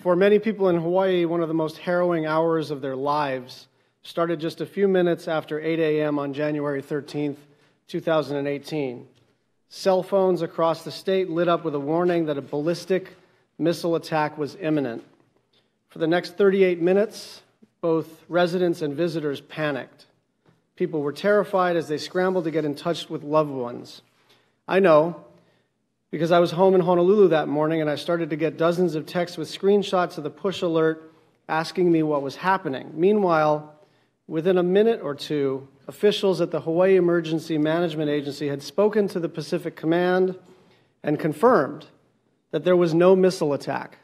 For many people in Hawaii, one of the most harrowing hours of their lives started just a few minutes after 8 a.m. on January 13th, 2018. Cell phones across the state lit up with a warning that a ballistic missile attack was imminent. For the next 38 minutes, both residents and visitors panicked. People were terrified as they scrambled to get in touch with loved ones. I know, because I was home in Honolulu that morning and I started to get dozens of texts with screenshots of the push alert asking me what was happening. Meanwhile, within a minute or two, officials at the Hawaii Emergency Management Agency had spoken to the Pacific Command and confirmed that there was no missile attack.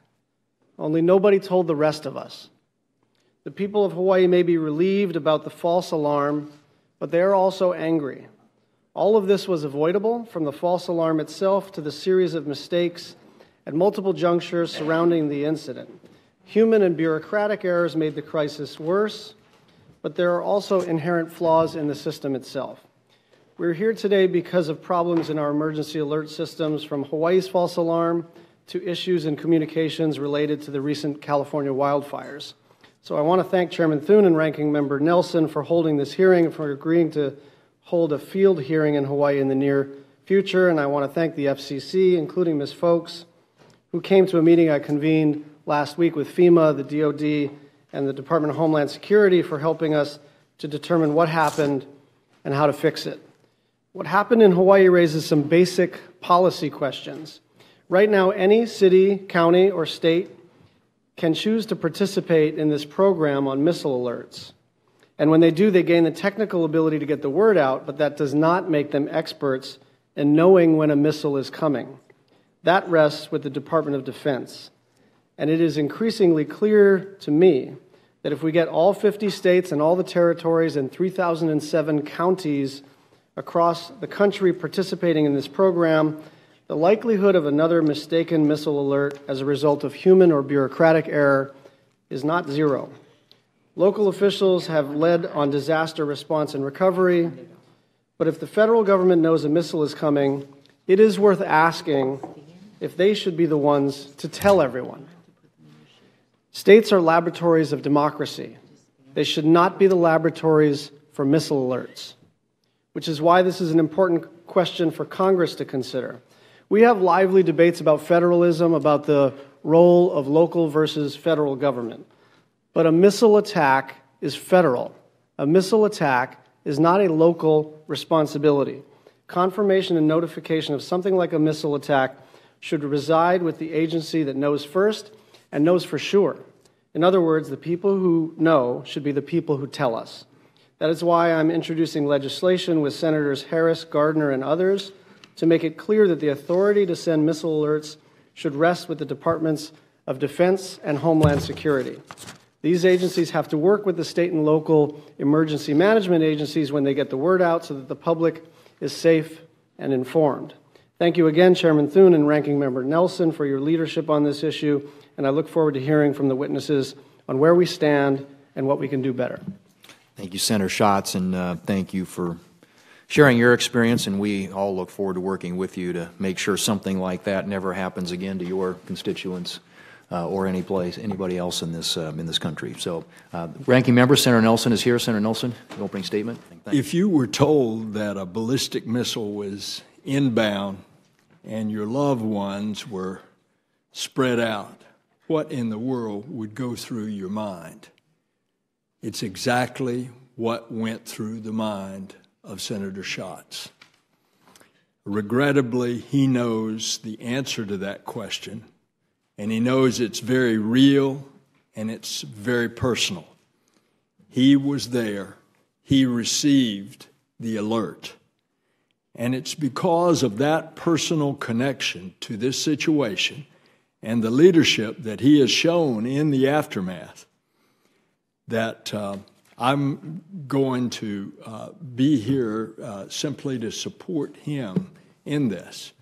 Only nobody told the rest of us. The people of Hawaii may be relieved about the false alarm, but they are also angry. All of this was avoidable, from the false alarm itself to the series of mistakes at multiple junctures surrounding the incident. Human and bureaucratic errors made the crisis worse, but there are also inherent flaws in the system itself. We're here today because of problems in our emergency alert systems, from Hawaii's false alarm to issues in communications related to the recent California wildfires. So I want to thank Chairman Thune and Ranking Member Nelson for holding this hearing and for agreeing to hold a field hearing in Hawaii in the near future. And I want to thank the FCC, including Ms. Folks, who came to a meeting I convened last week with FEMA, the DoD, and the Department of Homeland Security for helping us to determine what happened and how to fix it. What happened in Hawaii raises some basic policy questions. Right now, any city, county, or state can choose to participate in this program on missile alerts. And when they do, they gain the technical ability to get the word out, but that does not make them experts in knowing when a missile is coming. That rests with the Department of Defense. And it is increasingly clear to me that if we get all 50 states and all the territories and 3,007 counties across the country participating in this program, the likelihood of another mistaken missile alert as a result of human or bureaucratic error is not zero. Local officials have led on disaster response and recovery, but if the federal government knows a missile is coming, it is worth asking if they should be the ones to tell everyone. States are laboratories of democracy. They should not be the laboratories for missile alerts, which is why this is an important question for Congress to consider. We have lively debates about federalism, about the role of local versus federal government. But a missile attack is federal. A missile attack is not a local responsibility. Confirmation and notification of something like a missile attack should reside with the agency that knows first and knows for sure. In other words, the people who know should be the people who tell us. That is why I'm introducing legislation with Senators Harris, Gardner, and others to make it clear that the authority to send missile alerts should rest with the Departments of Defense and Homeland Security. These agencies have to work with the state and local emergency management agencies when they get the word out so that the public is safe and informed. Thank you again, Chairman Thune and Ranking Member Nelson, for your leadership on this issue, and I look forward to hearing from the witnesses on where we stand and what we can do better. Thank you, Senator Schatz, and thank you for sharing your experience, and we all look forward to working with you to make sure something like that never happens again to your constituents or anybody else in this country. So, Ranking Member, Senator Nelson is here. Senator Nelson, an opening statement. If you were told that a ballistic missile was inbound and your loved ones were spread out, what in the world would go through your mind? It's exactly what went through the mind of Senator Schatz. Regrettably, he knows the answer to that question, and he knows it's very real and it's very personal. He was there. He received the alert. And it's because of that personal connection to this situation and the leadership that he has shown in the aftermath that I'm going to be here simply to support him in this.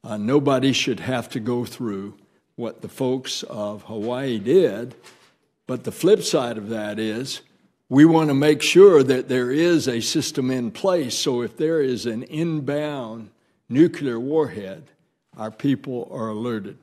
Nobody should have to go through what the folks of Hawaii did, but the flip side of that is we want to make sure that there is a system in place so if there is an inbound nuclear warhead, our people are alerted.